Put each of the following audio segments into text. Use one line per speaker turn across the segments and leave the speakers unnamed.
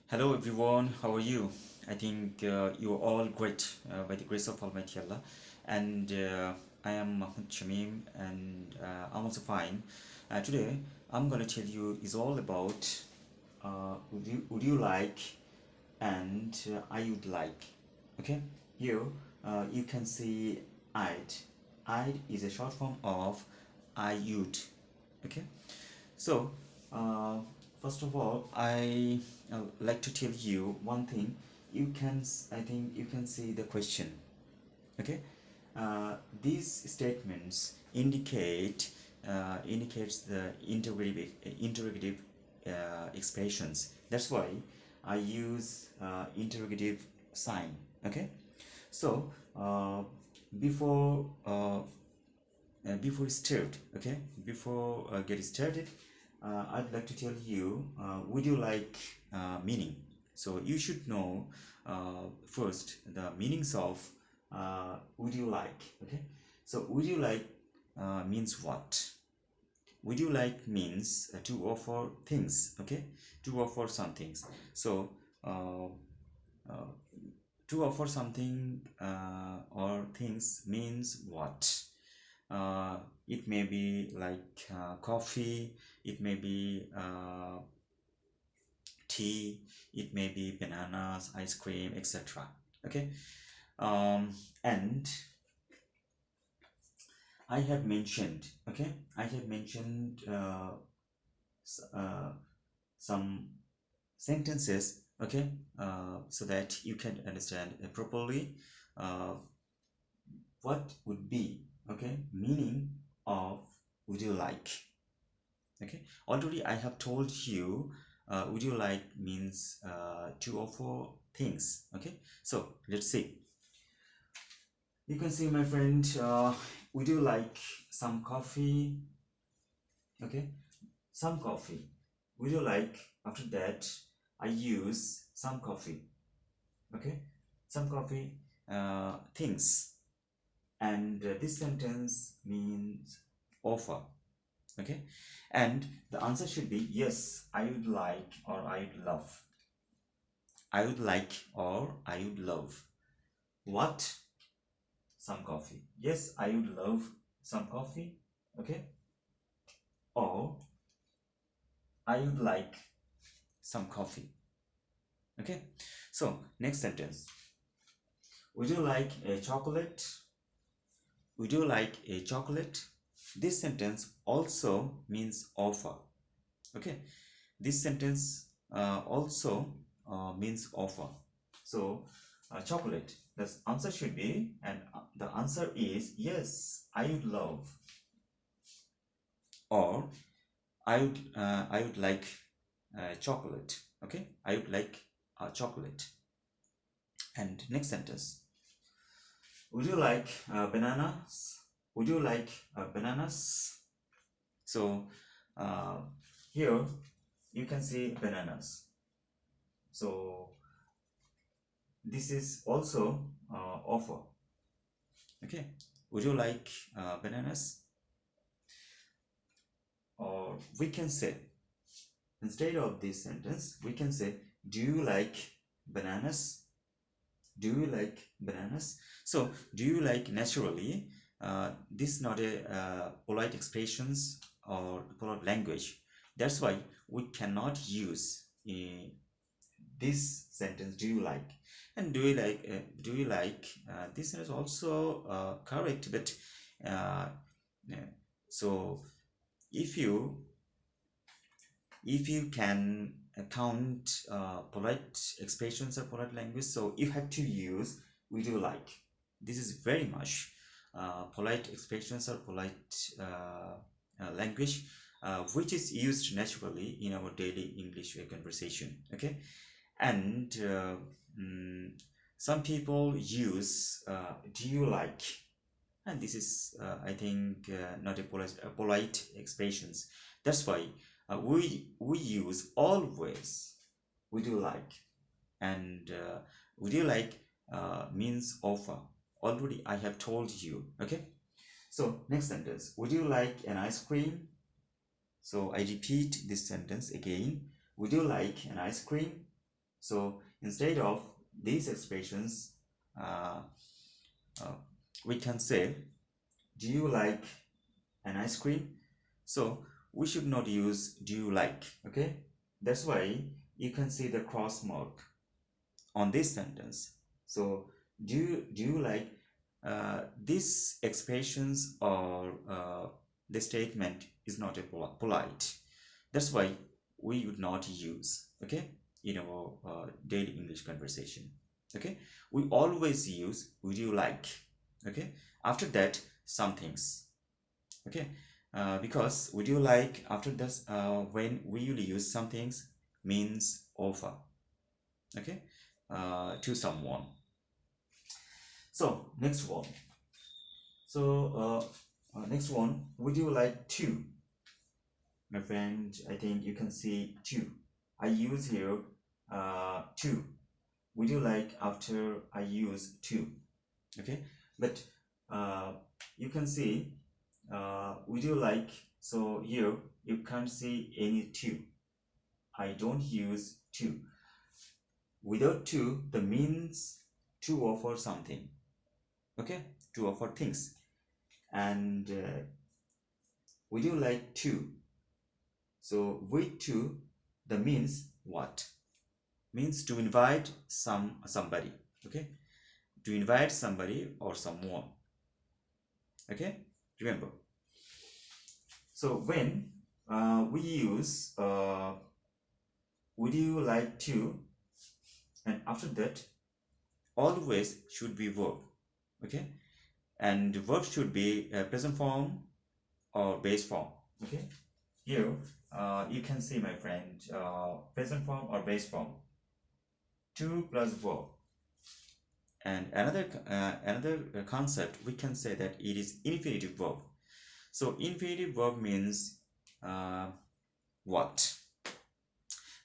Hello everyone, how are you? I think you're all great by the grace of Almighty Allah. And I am Mahmud Shamim and I'm also fine. Today I'm gonna tell you is all about would you like and I would like. Okay, here you can see I'd. I'd is a short form of I would. Okay, so, uh, first of all, I like to tell you one thing. I think you can see the question. Okay, these statements indicates the interrogative expressions. That's why I use interrogative sign. Okay, so before uh, before start okay before get started, I'd like to tell you, would you like meaning. So you should know first the meanings of would you like. Okay, so would you like means what. Would you like means to offer things. Okay, to offer some things. So uh, uh, to offer something or things means what. uh, it may be like coffee, it may be tea, it may be bananas, ice cream, etc. Okay, and I have mentioned, okay, I have mentioned some sentences, okay, so that you can understand properly uh, what would be, okay, meaning of would you like. Okay, already I have told you would you like means two or four things. Okay, so let's see. You can see, my friend, would you like some coffee. Okay, some coffee. Would you like, after that I use some coffee. Okay, some coffee things, and this sentence means offer. Okay, and the answer should be yes, I would like or I would love. I would like or I would love what. Some coffee. Yes, I would love some coffee. Okay, or I would like some coffee. Okay, so next sentence. Would you like a chocolate. Would you like a chocolate. This sentence also means offer. Okay, this sentence also means offer. So chocolate, the answer should be, and the answer is yes, I would love, or I would like chocolate. Okay, I would like chocolate. And next sentence. Would you like bananas. Would you like bananas. So uh, here you can see bananas. So this is also offer. Okay, would you like bananas. Or we can say, instead of this sentence, we can say, do you like bananas. Do you like bananas. So do you like, naturally, this is not a polite expressions or polite language. That's why we cannot use this sentence, do you like. And do you like, this is also correct, but uh, so if you can count polite expressions or polite language, so you have to use would you like. This is very much polite expressions or polite language which is used naturally in our daily English conversation. Okay, and mm, some people use do you like, and this is I think not a polite expressions. That's why we use always would you like. And would you like means offer. Already I have told you. Okay, so next sentence. Would you like an ice cream. So I repeat this sentence again. Would you like an ice cream. So instead of these expressions, uh, we can say, do you like an ice cream? So we should not use do you like, okay? That's why you can see the cross mark on this sentence. So do you like, these expressions or the statement is not a polite. That's why we would not use, okay, in our daily English conversation. Okay, we always use would you like, okay, after that some things, okay, because would you like after this, when we will use some things, means offer, okay, to someone. So next one. So next one, would you like to? My friend, I think you can see to. I use here to. Would you like after I use to? Okay, but you can see would you like, so here you can't see any to. I don't use to. Without to, the means to offer something, okay, to offer things. And would you like to? So with to, the means what? Means to invite somebody, okay, to invite somebody or someone, okay, remember. So when we use would you like to, and after that always should be verb, okay, and the verb should be present form or base form, okay. Here you can see, my friend, present form or base form, to plus verb. And another concept, we can say that it is infinitive verb. So infinitive verb means what?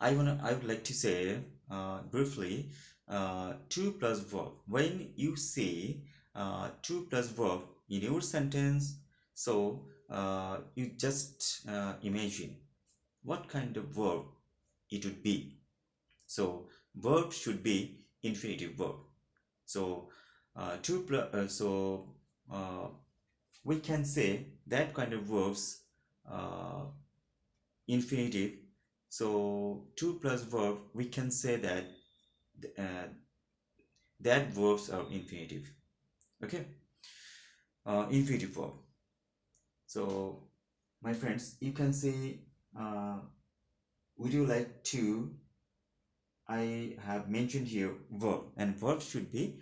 I would like to say briefly, to plus verb. When you say to plus verb in your sentence, so you just imagine what kind of verb it would be. So verb should be infinitive verb. So we can say that kind of verbs infinitive. So to plus verb, we can say that that verbs are infinitive, okay, infinitive verb. So my friends, you can say would you like to? I have mentioned here verb, and verb should be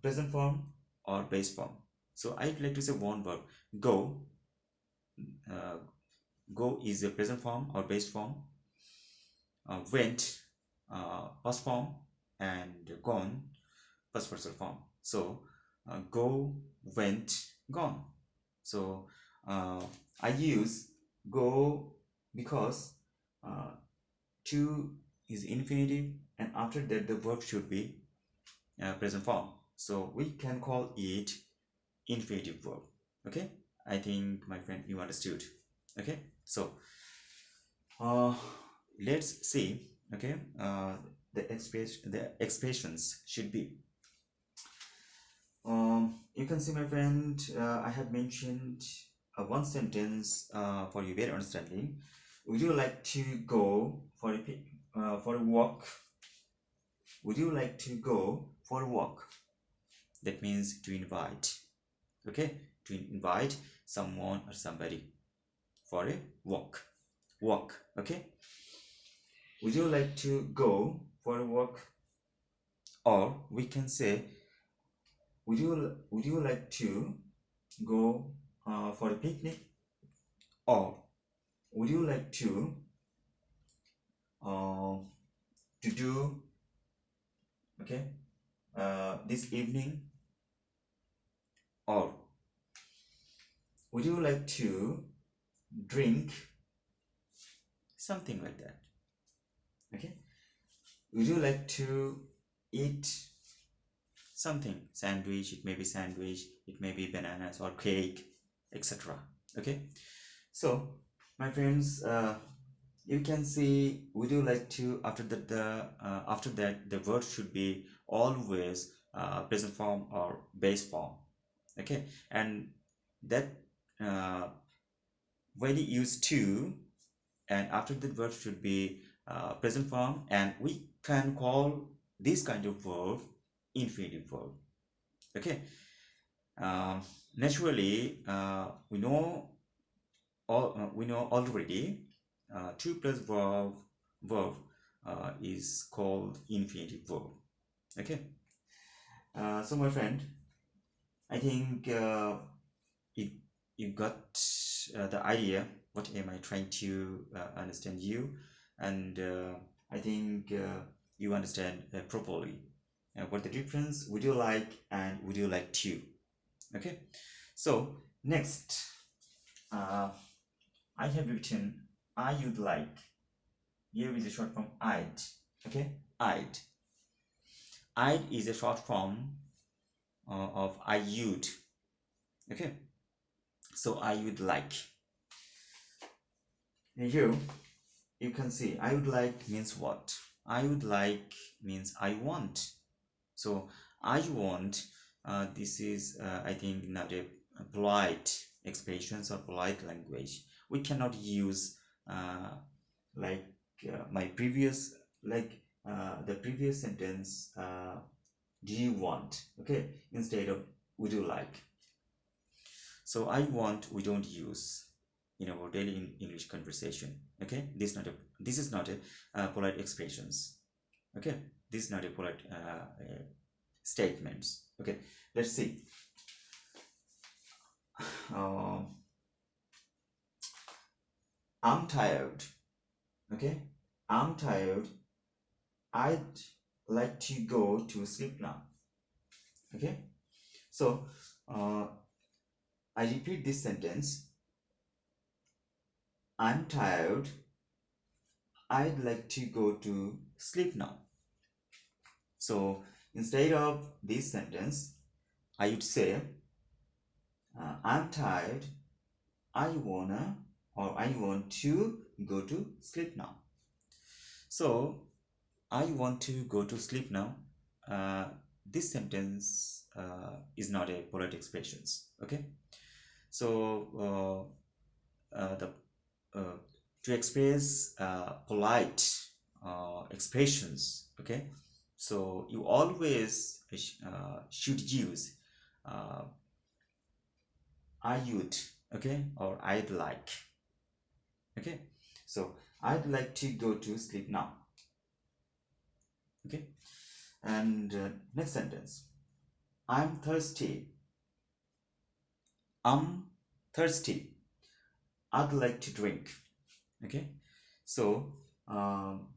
present form or base form. So I'd like to say one verb, go. Go is a present form or base form. Went, past form, and gone, past partial form. So go, went, gone. So I use go because to is infinitive, and after that the verb should be present form. So we can call it infinitive verb. Okay, I think, my friend, you understood. Okay, so let's see. Okay, the expressions should be. You can see, my friend, I have mentioned one sentence for your better understanding. Would you like to go for a walk? Would you like to go for a walk? That means to invite. Okay, to invite someone or somebody for a walk. Walk. Okay. Would you like to go for a walk? Or we can say, would you like to go for a picnic? Or would you like to do, okay, this evening? Or would you like to drink? Something like that. Okay. Would you like to eat something? Sandwich, it may be sandwich, it may be bananas or cake, etc. Okay. So my friends, you can see, would you like to, after that the word should be always present form or base form. Okay, and that when you use to, and after the verb should be present form, and we can call this kind of verb infinitive verb. Okay, um, naturally we know already 2 plus verb is called infinitive verb. Okay, so my friend, I think you got the idea what am I trying to understand you, and I think you understand properly what the difference would you like and would you like to. Okay, so next I have written I would like. Here is a short form I'd. Okay, I'd is a short form of I would. Okay, so I would like. And here you can see I would like means what? I would like means I want. So I want, this is I think not a polite expressions or polite language. We cannot use like my previous, like the previous sentence, do you want? Okay, instead of would you like. So I want we don't use in our daily English conversation. Okay, this is not a polite expressions. Okay, this is not a polite statements. Okay, let's see. I'm tired. Okay, I'm tired. I'd like to go to sleep now. Okay, so I repeat this sentence. I'm tired. I'd like to go to sleep now. So instead of this sentence, I would say, I'm tired. I want to go to sleep now. So I want to go to sleep now. This sentence is not a polite expressions. Okay, so to express polite expressions, okay, so you always should use I would, okay, or I'd like. Okay, so I'd like to go to sleep now. Okay, and next sentence, I'm thirsty. I'm thirsty. I'd like to drink. Okay, so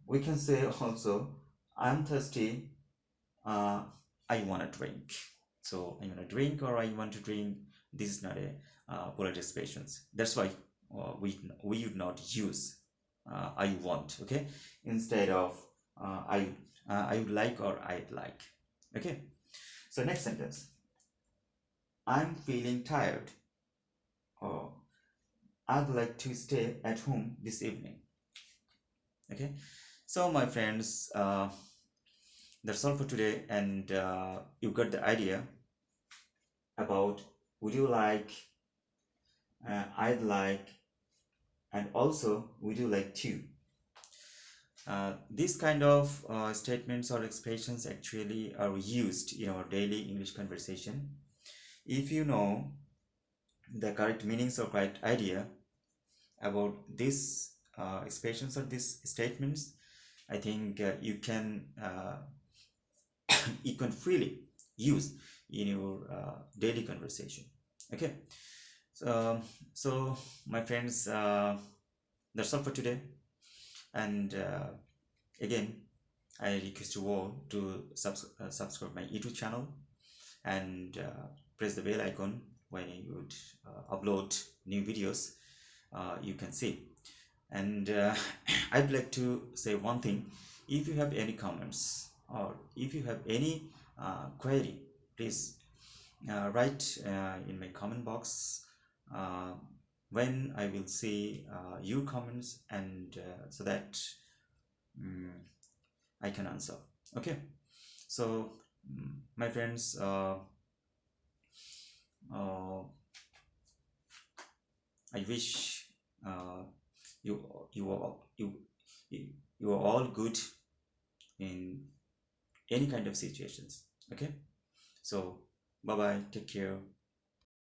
we can say also I'm thirsty. I want to drink. So I want to drink or I want to drink. This is not a polite expressions. That's why we would not use I want. Okay, instead of I would like or I'd like. Okay, so next sentence, I'm feeling tired, or I'd like to stay at home this evening. Okay, so my friends, that's all for today, and you got the idea about would you like, I'd like, and also would you like to. These kind of statements or expressions actually are used in our daily English conversation. If you know the correct meanings or correct idea about these expressions or these statements, I think you can freely use in your daily conversation. Okay, so my friends, that's all for today, and again I request you all to subscribe my YouTube channel and press the bell icon. When you would upload new videos, you can see. And I'd like to say one thing. If you have any comments or if you have any query, please write in my comment box. when I will see your comments, and so that I can answer. Okay, so my friends, I wish you you are all good in any kind of situations. Okay, so bye bye, take care.